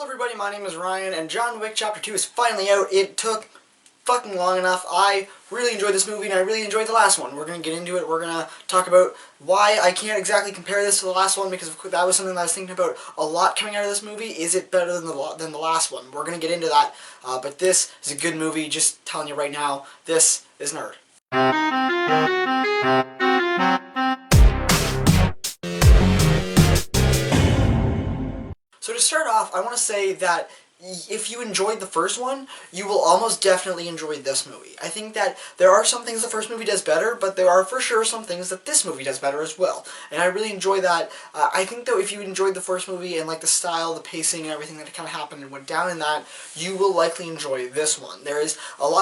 Hello everybody, my name is Ryan, and John Wick Chapter 2 is finally out. It took fucking long enough. I really enjoyed this movie, and I really enjoyed the last one. We're going to get into it. We're going to talk about why I can't exactly compare this to the last one, because that was something that I was thinking about a lot coming out of this movie. Is it better than the last one? We're going to get into that, but this is a good movie. Just telling you right now, this is Nerd. So to start off, I want to say that if you enjoyed the first one, you will almost definitely enjoy this movie. I think that there are some things the first movie does better, but there are for sure some things that this movie does better as well. And I really enjoy that. I think though if you enjoyed the first movie and like the style, the pacing, and everything that kind of happened and went down in that, you will likely enjoy this one. There is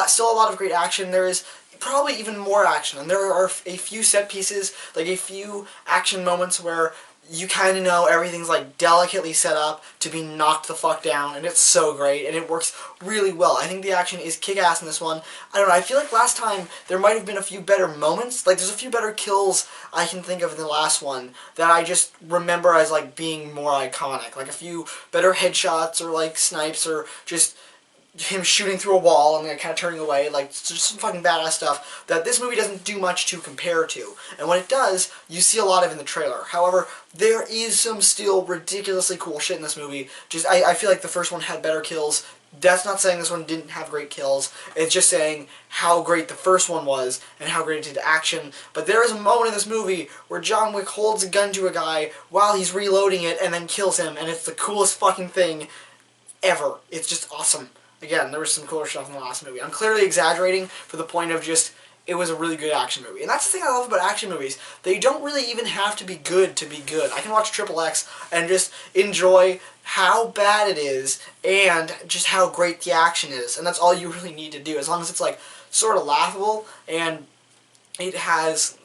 still a lot of great action. There is probably even more action, and there are a few set pieces, like a few action moments where you kind of know everything's like delicately set up to be knocked the fuck down, and it's so great, and it works really well. I think the action is kick-ass in this one. I don't know, I feel like last time there might have been a few better moments. Like, there's a few better kills I can think of in the last one that I just remember as like being more iconic. Like a few better headshots, or like snipes, or just him shooting through a wall and then kind of turning away, like just some fucking badass stuff that this movie doesn't do much to compare to. And when it does, you see a lot of in the trailer. However, there is some still ridiculously cool shit in this movie. I feel like the first one had better kills. That's not saying this one didn't have great kills. It's just saying how great the first one was and how great it did action. But there is a moment in this movie where John Wick holds a gun to a guy while he's reloading it and then kills him, and it's the coolest fucking thing ever. It's just awesome. Again, there was some cooler stuff in the last movie. I'm clearly exaggerating for the point of just, it was a really good action movie. And that's the thing I love about action movies. They don't really even have to be good to be good. I can watch XXX and just enjoy how bad it is and just how great the action is. And that's all you really need to do, as long as it's like sort of laughable and it has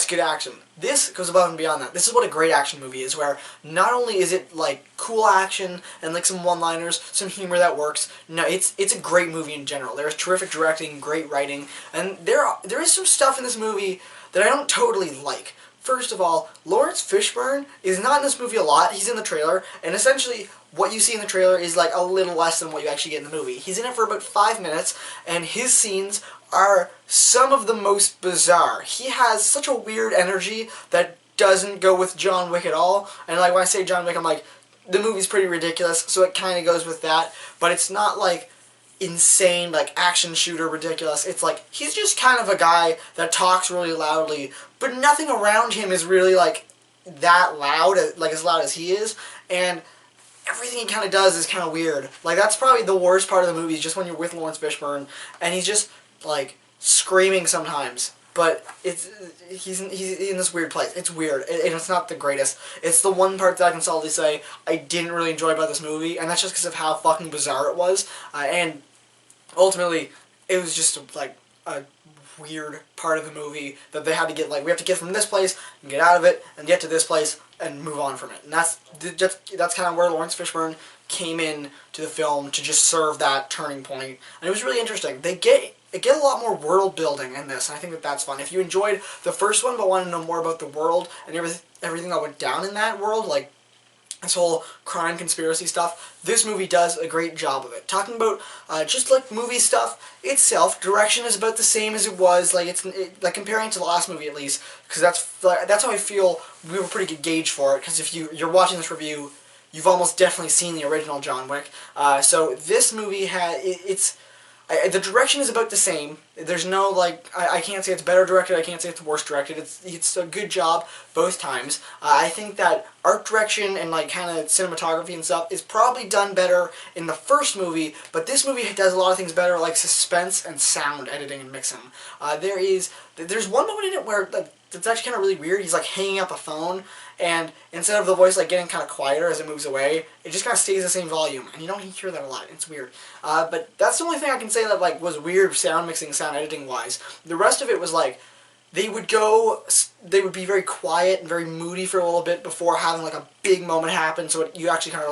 good action. This goes above and beyond that. This is what a great action movie is, where not only is it like cool action and like some one-liners, some humor that works. No, it's a great movie in general. There's terrific directing, great writing, and there is some stuff in this movie that I don't totally like. First of all, Laurence Fishburne is not in this movie a lot. He's in the trailer, and essentially what you see in the trailer is like a little less than what you actually get in the movie. He's in it for about 5 minutes, and his scenes are some of the most bizarre. He has such a weird energy that doesn't go with John Wick at all. And like when I say John Wick, I'm like, the movie's pretty ridiculous, so it kind of goes with that. But it's not like insane, like action shooter ridiculous. It's like, he's just kind of a guy that talks really loudly, but nothing around him is really like that loud, like as loud as he is. And everything he kind of does is kind of weird. Like, that's probably the worst part of the movie, is just when you're with Laurence Fishburne and he's just like screaming sometimes, but he's in this weird place. It's weird, and it's not the greatest. It's the one part that I can solidly say I didn't really enjoy about this movie, and that's just because of how fucking bizarre it was. And ultimately, it was just like a weird part of the movie that they had to get, like, we have to get from this place and get out of it and get to this place and move on from it. And that's kind of where Laurence Fishburne came in to the film to just serve that turning point. And it was really interesting. They get a lot more world building in this, and I think that that's fun. If you enjoyed the first one but want to know more about the world and everything that went down in that world, like this whole crime conspiracy stuff, this movie does a great job of it. Talking about just like movie stuff itself, direction is about the same as it was. Like like comparing to the last movie at least, because that's how I feel we have a pretty good gauge for it. Because if you're watching this review, you've almost definitely seen the original John Wick. So this movie the direction is about the same. There's no, like, I can't say it's better directed, I can't say it's worse directed. It's a good job both times. I think that art direction and, like, kind of cinematography and stuff is probably done better in the first movie, but this movie does a lot of things better, like suspense and sound editing and mixing. There's one moment in it where, like, it's actually kind of really weird. He's like hanging up a phone, and instead of the voice like getting kind of quieter as it moves away, it just kind of stays the same volume, and you don't hear that a lot. It's weird. But that's the only thing I can say that like was weird sound mixing, sound editing wise. The rest of it was like, they would go they would be very quiet and very moody for a little bit before having like a big moment happen, so you actually kind of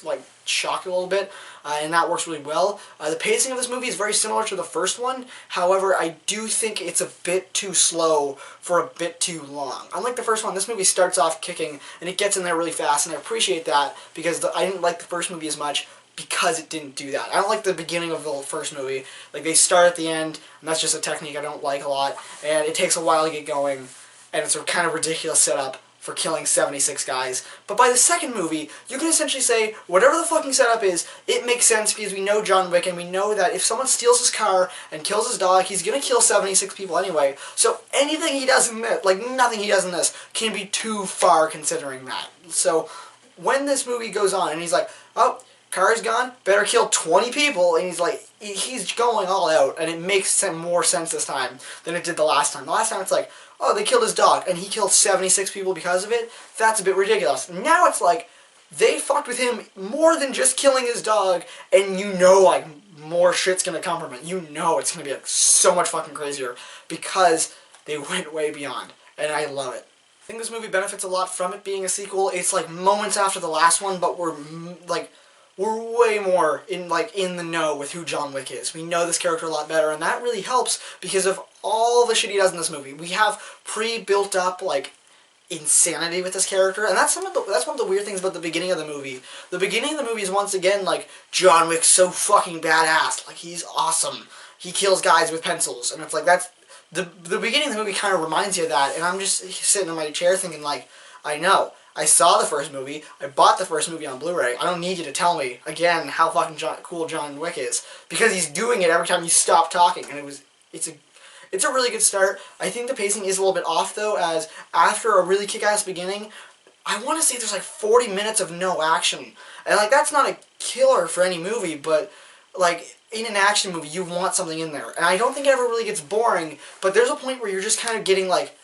like shock you a little bit, and that works really well. The pacing of this movie is very similar to the first one. However, I do think it's a bit too slow for a bit too long. Unlike the first one, this movie starts off kicking and it gets in there really fast, and I appreciate that because I didn't like the first movie as much because it didn't do that. I don't like the beginning of the first movie. Like, they start at the end, and that's just a technique I don't like a lot, and it takes a while to get going, and it's a kind of ridiculous setup for killing 76 guys. But by the second movie, you can essentially say, whatever the fucking setup is, it makes sense because we know John Wick, and we know that if someone steals his car and kills his dog, he's gonna kill 76 people anyway. So anything he does in this, like nothing he does in this, can be too far considering that. So when this movie goes on, and he's like, oh, car's gone, better kill 20 people, and he's going all out, and it makes more sense this time than it did the last time. The last time it's like, oh, they killed his dog, and he killed 76 people because of it. That's a bit ridiculous. Now it's like, they fucked with him more than just killing his dog, and you know, like, more shit's gonna come from it. You know it's gonna be, like, so much fucking crazier, because they went way beyond, and I love it. I think this movie benefits a lot from it being a sequel. It's, like, moments after the last one, but we're way more in the know with who John Wick is. We know this character a lot better, and that really helps because of all the shit he does in this movie. We have pre-built up like insanity with this character, and that's one of the weird things about the beginning of the movie. The beginning of the movie is once again like John Wick's so fucking badass, like he's awesome. He kills guys with pencils, and it's like that's the beginning of the movie kind of reminds you of that. And I'm just sitting in my chair thinking like, I know. I saw the first movie. I bought the first movie on Blu-ray. I don't need you to tell me, again, how fucking cool John Wick is. Because he's doing it every time you stop talking. And it's a really good start. I think the pacing is a little bit off, though, as after a really kick-ass beginning, I want to say there's like 40 minutes of no action. And like, that's not a killer for any movie, but like, in an action movie, you want something in there. And I don't think it ever really gets boring, but there's a point where you're just kind of getting like,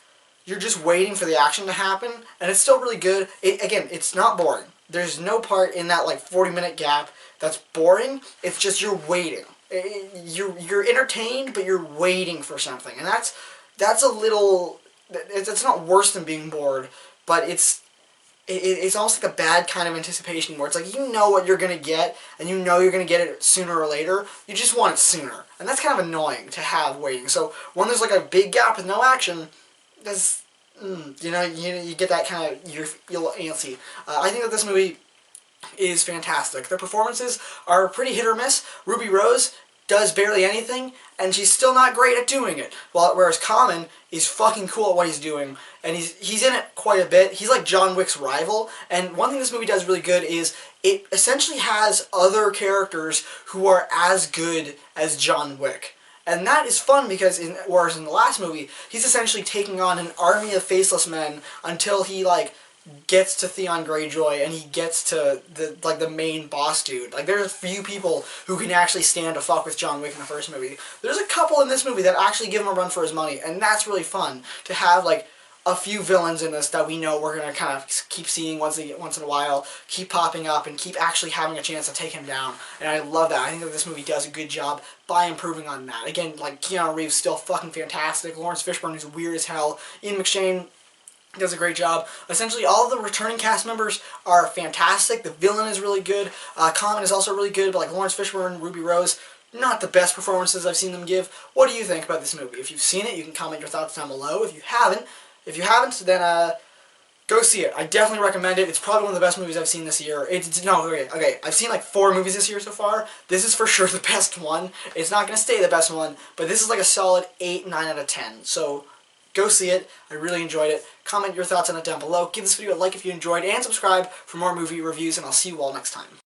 you're just waiting for the action to happen, and it's still really good. Again, it's not boring. There's no part in that like 40-minute gap that's boring. It's just you're waiting. You're entertained, but you're waiting for something, and that's a little. It's not worse than being bored, but it's almost like a bad kind of anticipation where it's like you know what you're gonna get, and you know you're gonna get it sooner or later. You just want it sooner, and that's kind of annoying to have waiting. So when there's like a big gap with no action, that's, you know, you get that kind of, you feel antsy. I think that this movie is fantastic. The performances are pretty hit or miss. Ruby Rose does barely anything, and she's still not great at doing it. Whereas Common is fucking cool at what he's doing, and he's in it quite a bit. He's like John Wick's rival, and one thing this movie does really good is it essentially has other characters who are as good as John Wick. And that is fun because, whereas in the last movie, he's essentially taking on an army of faceless men until he, like, gets to Theon Greyjoy and he gets to, the main boss dude. Like, there's a few people who can actually stand to fuck with John Wick in the first movie. There's a couple in this movie that actually give him a run for his money, and that's really fun to have, like, a few villains in this that we know we're going to kind of keep seeing once in a while, keep popping up, and keep actually having a chance to take him down. And I love that. I think that this movie does a good job by improving on that. Again, like, Keanu Reeves still fucking fantastic. Laurence Fishburne is weird as hell. Ian McShane does a great job. Essentially, all of the returning cast members are fantastic. The villain is really good. Common is also really good, but like Laurence Fishburne, Ruby Rose, not the best performances I've seen them give. What do you think about this movie? If you've seen it, you can comment your thoughts down below. If you haven't, then go see it. I definitely recommend it. It's probably one of the best movies I've seen this year. Okay, I've seen like 4 movies this year so far. This is for sure the best one. It's not going to stay the best one, but this is like a solid 8, 9 out of 10. So go see it. I really enjoyed it. Comment your thoughts on it down below. Give this video a like if you enjoyed, and subscribe for more movie reviews, and I'll see you all next time.